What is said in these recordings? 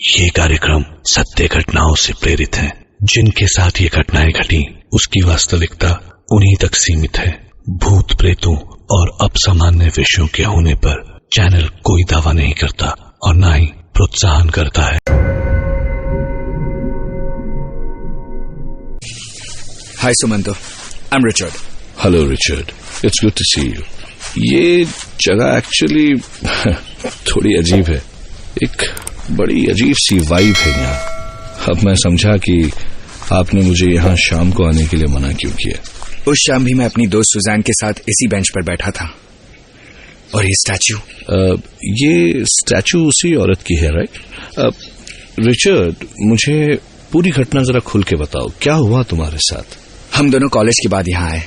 ये कार्यक्रम सत्य घटनाओं से प्रेरित है। जिनके साथ ये घटनाएं घटी उसकी वास्तविकता उन्हीं तक सीमित है। भूत प्रेतों और असामान्य विषयों के होने पर चैनल कोई दावा नहीं करता और न ही प्रोत्साहन करता है। Hi Sumanto, I am Richard. Hello Richard, it's good to see you. ये जगह एक्चुअली थोड़ी अजीब है, एक बड़ी अजीब सी वाइब है यहाँ। अब मैं समझा कि आपने मुझे यहाँ शाम को आने के लिए मना क्यों किया। उस शाम भी मैं अपनी दोस्त सुजान के साथ इसी बेंच पर बैठा था। और ये स्टैचू उसी औरत की है, राइट? रिचर्ड, मुझे पूरी घटना जरा खुल के बताओ, क्या हुआ तुम्हारे साथ? हम दोनों कॉलेज के बाद यहाँ आए,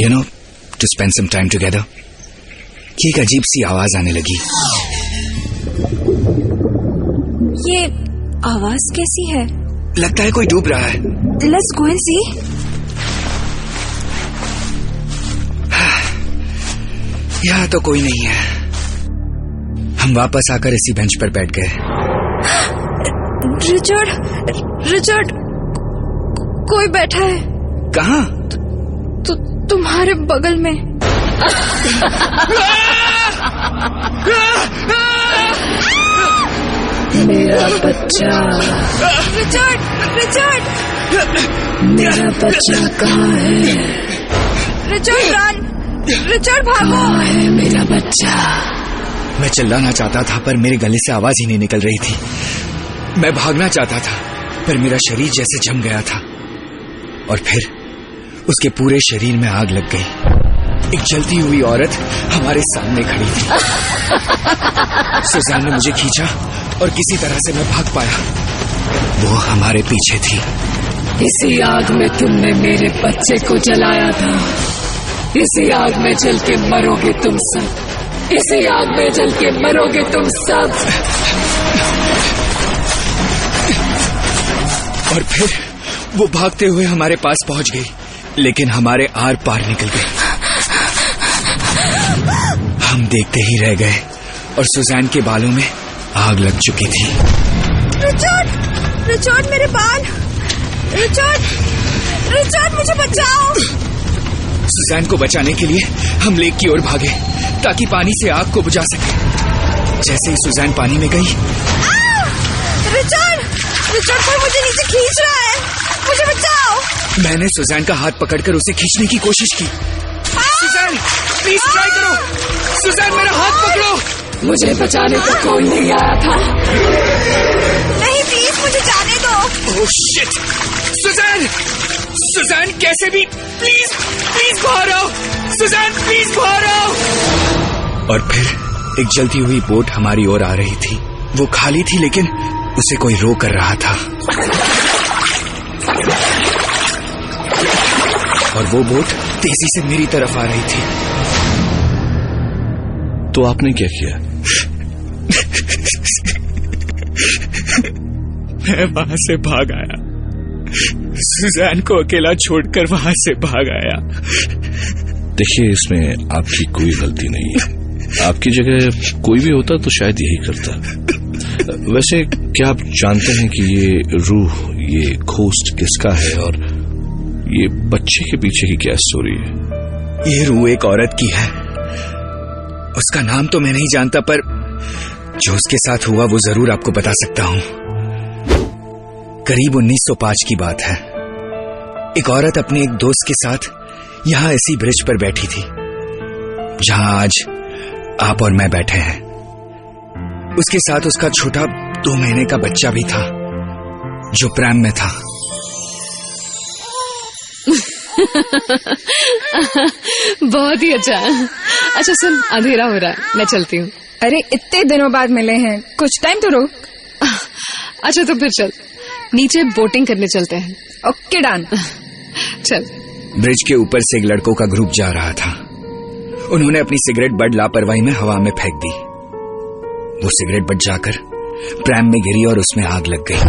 you know, to spend some time together. कि एक अजीब सी आवाज आने लगी। ये आवाज कैसी है? लगता है कोई डूब रहा है। लेट्स गो एंड सी। यहाँ तो कोई नहीं है। हम वापस आकर इसी बेंच पर बैठ गए। रिचर्ड, कोई बैठा है। कहाँ? तुम्हारे बगल में। मेरा बच्चा। रिचर्ड, मेरा बच्चा कहाँ है? रिचर्ड भागो। कहाँ है मेरा बच्चा? मैं चिल्लाना चाहता था पर मेरे गले से आवाज ही नहीं निकल रही थी। मैं भागना चाहता था पर मेरा शरीर जैसे जम गया था और फिर उसके पूरे शरीर में आग लग गई। एक जलती हुई औरत हमारे सामने खड़ी थी। सुजान ने मुझे खींचा और किसी तरह से मैं भाग पाया। वो हमारे पीछे थी। इसी आग में तुमने मेरे बच्चे को जलाया था। इसी आग में जल के मरोगे तुम सब। इसी आग में जल के मरोगे तुम सब। और फिर वो भागते हुए हमारे पास पहुंच गई, लेकिन हमारे आर पार निकल गई। हम देखते ही रह गए और सुजान के बालों में आग लग चुकी थी। रिचर्ड, मेरे बाल। रिचर्ड, मुझे बचाओ। सुजान को बचाने के लिए हम लेक की ओर भागे ताकि पानी से आग को बुझा सके। जैसे ही सुजान पानी में गई, रिचर्ड, कोई मुझे नीचे खींच रहा है, मुझे बचाओ। मैंने सुजान का हाथ पकड़कर उसे खींचने की कोशिश की। सुजान, प्लीज ट्राई करो। सुजान, मेरा हाथ पकड़ो। मुझे बचाने को कोई नहीं आया था। नहीं, प्लीज मुझे जाने दो। Oh shit! सुजान, कैसे भी प्लीज बाहर आओ। सुजान, प्लीज बाहर आओ। और फिर एक जलती हुई बोट हमारी ओर आ रही थी। वो खाली थी लेकिन उसे कोई रो कर रहा था। और वो बोट तेजी से मेरी तरफ आ रही थी। तो आपने क्या किया? मैं वहां से भाग आया। सुजान को अकेला छोड़कर वहां से भाग आया। देखिए, इसमें आपकी कोई गलती नहीं है। आपकी जगह कोई भी होता तो शायद यही करता। वैसे क्या आप जानते हैं कि ये रूह, ये घोस्ट किसका है और ये बच्चे के पीछे की क्या स्टोरी है? ये रूह एक औरत की है। उसका नाम तो मैं नहीं जानता पर जो उसके साथ हुआ वो जरूर आपको बता सकता हूं। करीब 1905 की बात है। एक औरत अपने एक दोस्त के साथ यहां इसी ब्रिज पर बैठी थी जहां आज आप और मैं बैठे हैं। उसके साथ उसका छोटा 2 महीने का बच्चा भी था जो प्रैम में था। बहुत ही अच्छा सुन, अंधेरा हो रहा है, मैं चलती हूँ। अरे इतने दिनों बाद मिले हैं, कुछ टाइम तो रुक। अच्छा तो फिर चल, नीचे बोटिंग करने चलते हैं। Okay done. चल। ब्रिज के ऊपर से एक लड़कों का ग्रुप जा रहा था। उन्होंने अपनी सिगरेट बड़ लापरवाही में हवा में फेंक दी। वो सिगरेट बच जाकर प्रैम में गिरी और उसमें आग लग गई।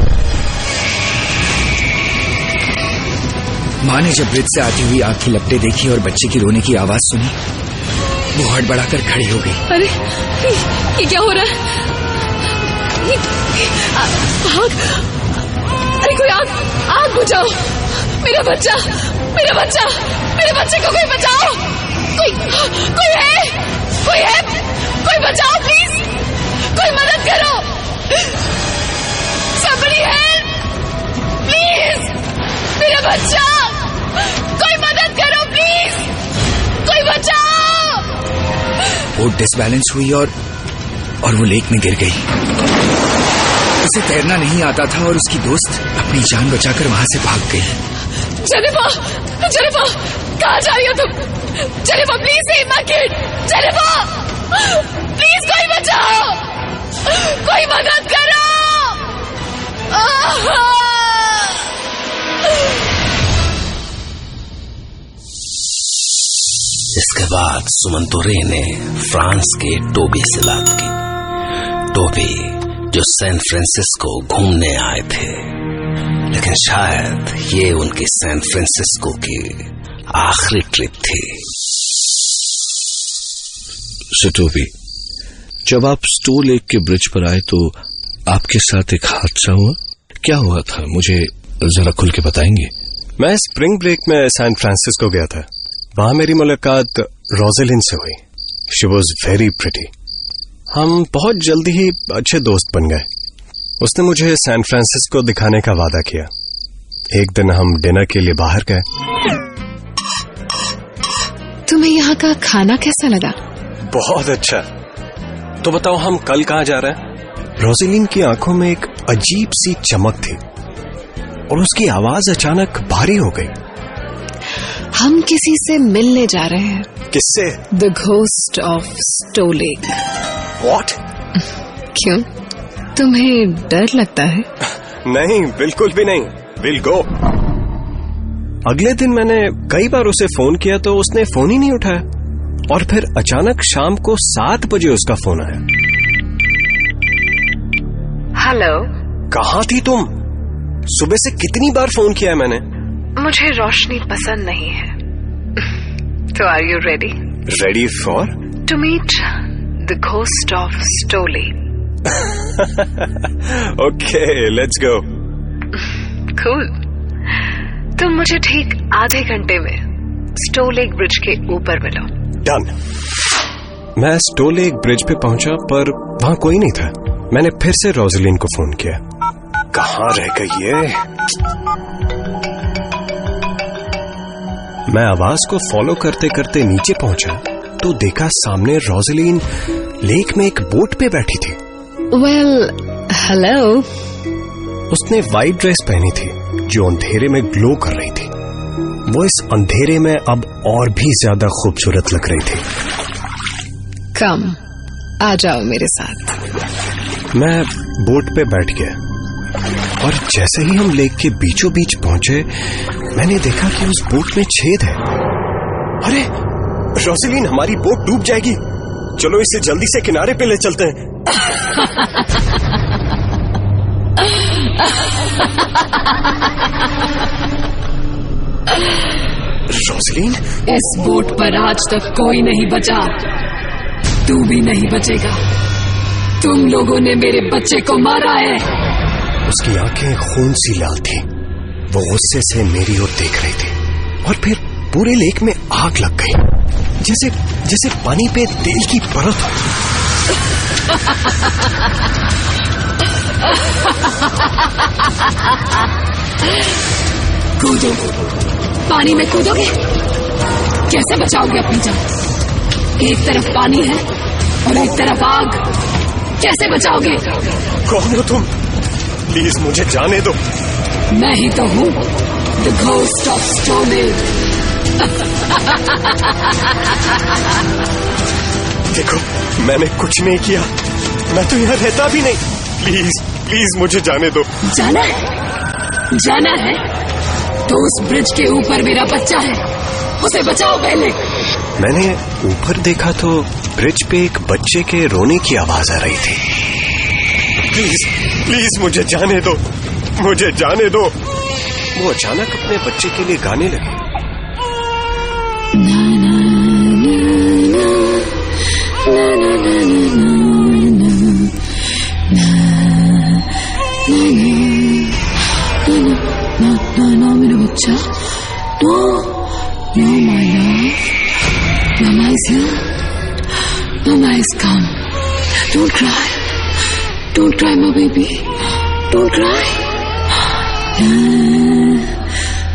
माँ ने जब ब्रिज से आती हुई आग की लपटें देखी और बच्चे की रोने की आवाज सुनी, वो हड़बड़ाकर खड़ी हो गई। अरे ये क्या हो रहा है? आग! अरे कोई आग बुझाओ! मेरा बच्चा! मेरे बच्चे को कोई बचाओ! कोई है! कोई बचाओ प्लीज! कोई मदद करो! Somebody help! प्लीज! मेरा बच्चा! कोई मदद करो प्लीज! कोई बचाओ! बोट डिसबैलेंस हुई और वो लेक में गिर गई। उसे तैरना नहीं आता था और उसकी दोस्त अपनी जान बचाकर वहां से भाग गई। जेनिफर, कहाँ जा रही हो तुम? Jennifer, please save my kid! Jennifer, please कोई बचाओ! कोई मदद करो! इसके बाद सुमंतुरे ने फ्रांस के टोबी से बात की। टोबी जो सैन फ्रांसिस्को घूमने आए थे, लेकिन शायद ये उनकी सैन फ्रांसिस्को की आखिरी ट्रिप थी। टोबी, जब आप स्टो लेक के ब्रिज पर आए तो आपके साथ एक हादसा हुआ। क्या हुआ था, मुझे जरा खुल के बताएंगे? मैं स्प्रिंग ब्रेक में सैन फ्रांसिस्को गया था। वहां मेरी मुलाकात रोज़लिन से हुई। She was very pretty. हम बहुत जल्दी ही अच्छे दोस्त बन गए। उसने मुझे सैन फ्रांसिस्को दिखाने का वादा किया। एक दिन हम डिनर के लिए बाहर गए। तुम्हें यहाँ का खाना कैसा लगा? बहुत अच्छा। तो बताओ हम कल कहाँ जा रहे हैं? रोज़लिन की आंखों में एक अजीब सी चमक थी और उसकी आवाज अचानक भारी हो गई। हम किसी से मिलने जा रहे हैं। किससे? The ghost of Stow Lake. What? क्यों, तुम्हें डर लगता है? नहीं, बिल्कुल भी नहीं। We'll go। अगले दिन मैंने कई बार उसे फोन किया तो उसने फोन ही नहीं उठाया और फिर अचानक शाम को 7 बजे उसका फोन आया। हेलो, कहाँ थी तुम? सुबह से कितनी बार फोन किया है मैंने। मुझे रोशनी पसंद नहीं है। तो are you ready? Ready for? To meet the ghost of Stow Lake. Okay, let's go. Cool. तुम मुझे ठीक आधे घंटे में स्टो लेक ब्रिज के ऊपर मिलो। डन। मैं स्टो लेक ब्रिज पे पहुंचा पर वहां कोई नहीं था। मैंने फिर से रोज़लिन को फोन किया। कहाँ रह गई ये? मैं आवाज को फॉलो करते करते नीचे पहुंचा तो देखा सामने रोज़लिन लेक में एक बोट पे बैठी थी। Well, hello. उसने वाइट ड्रेस पहनी थी जो अंधेरे में ग्लो कर रही थी। वो इस अंधेरे में अब और भी ज्यादा खूबसूरत लग रही थी। कम, आ जाओ मेरे साथ। मैं बोट पे बैठ गया और जैसे ही हम लेक के बीचों बीच पहुंचे मैंने देखा कि उस बोट में छेद है। अरे रोज़लिन, हमारी बोट डूब जाएगी। चलो इसे जल्दी से किनारे पे ले चलते हैं। रोज़लिन, इस बोट पर आज तक कोई नहीं बचा। तू भी नहीं बचेगा। तुम लोगों ने मेरे बच्चे को मारा है। उसकी आंखें खून सी लाल थी। वो गुस्से से मेरी ओर देख रही थी और फिर पूरे लेक में आग लग गई, जैसे पानी पे तेल की परत हो। कूदो, पानी में कूदोगे? कैसे बचाओगे अपनी जान? एक तरफ पानी है और एक तरफ आग। कैसे बचाओगे? कौन हो तुम? प्लीज मुझे जाने दो। मैं ही तो हूँ, the ghost of Stow Lake. देखो, मैंने कुछ नहीं किया। मैं तो यहाँ रहता भी नहीं। प्लीज प्लीज मुझे जाने दो। जाना है? जाना है तो उस ब्रिज के ऊपर मेरा बच्चा है, उसे बचाओ पहले। मैंने ऊपर देखा तो ब्रिज पे एक बच्चे के रोने की आवाज आ रही थी। प्लीज प्लीज मुझे जाने दो, मुझे जाने दो। वो अचानक अपने बच्चे के लिए गाने लगे। ना मेरा बच्चा, no, you're my love. Mama is here. Mama is come. Don't cry. Don't cry, my baby. Don't cry.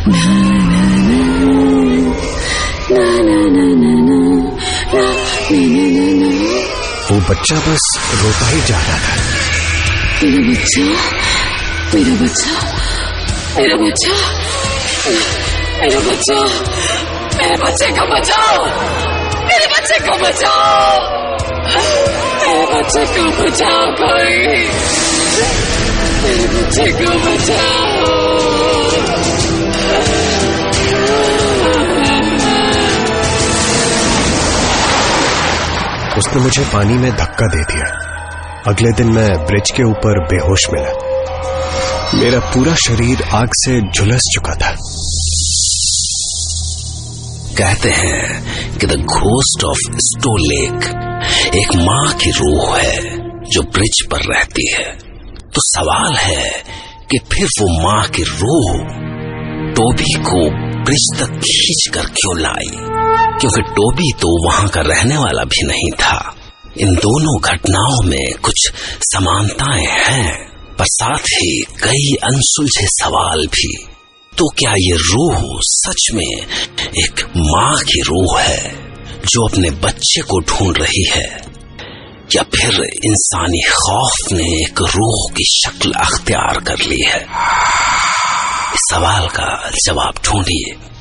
Na na na na na na na na na na. वो बच्चा बस रोता ही जा रहा था। मेरा बच्चा, मेरा बच्चा, मेरा बच्चा, मेरा बच्चा, मेरे बच्चे को बचाओ, मेरे बच्चे को बचाओ, मेरे बच्चे को बचाओ कोई, मेरे बच्चे को बचाओ। उसने मुझे पानी में धक्का दे दिया। अगले दिन मैं ब्रिज के ऊपर बेहोश मिला। मेरा पूरा शरीर आग से झुलस चुका था। कहते हैं कि the ghost of Stow Lake एक माँ की रूह है जो ब्रिज पर रहती है। तो सवाल है कि फिर वो माँ की रूह टोबी को ब्रिज तक खींच कर क्यों लाई? क्योंकि टोबी तो वहां का रहने वाला भी नहीं था। इन दोनों घटनाओं में कुछ समानताएं हैं, पर साथ ही कई अनसुलझे सवाल भी। तो क्या ये रूह सच में एक माँ की रूह है जो अपने बच्चे को ढूंढ रही है, या फिर इंसानी खौफ ने एक रूह की शक्ल अख्तियार कर ली है? इस सवाल का जवाब ढूंढिए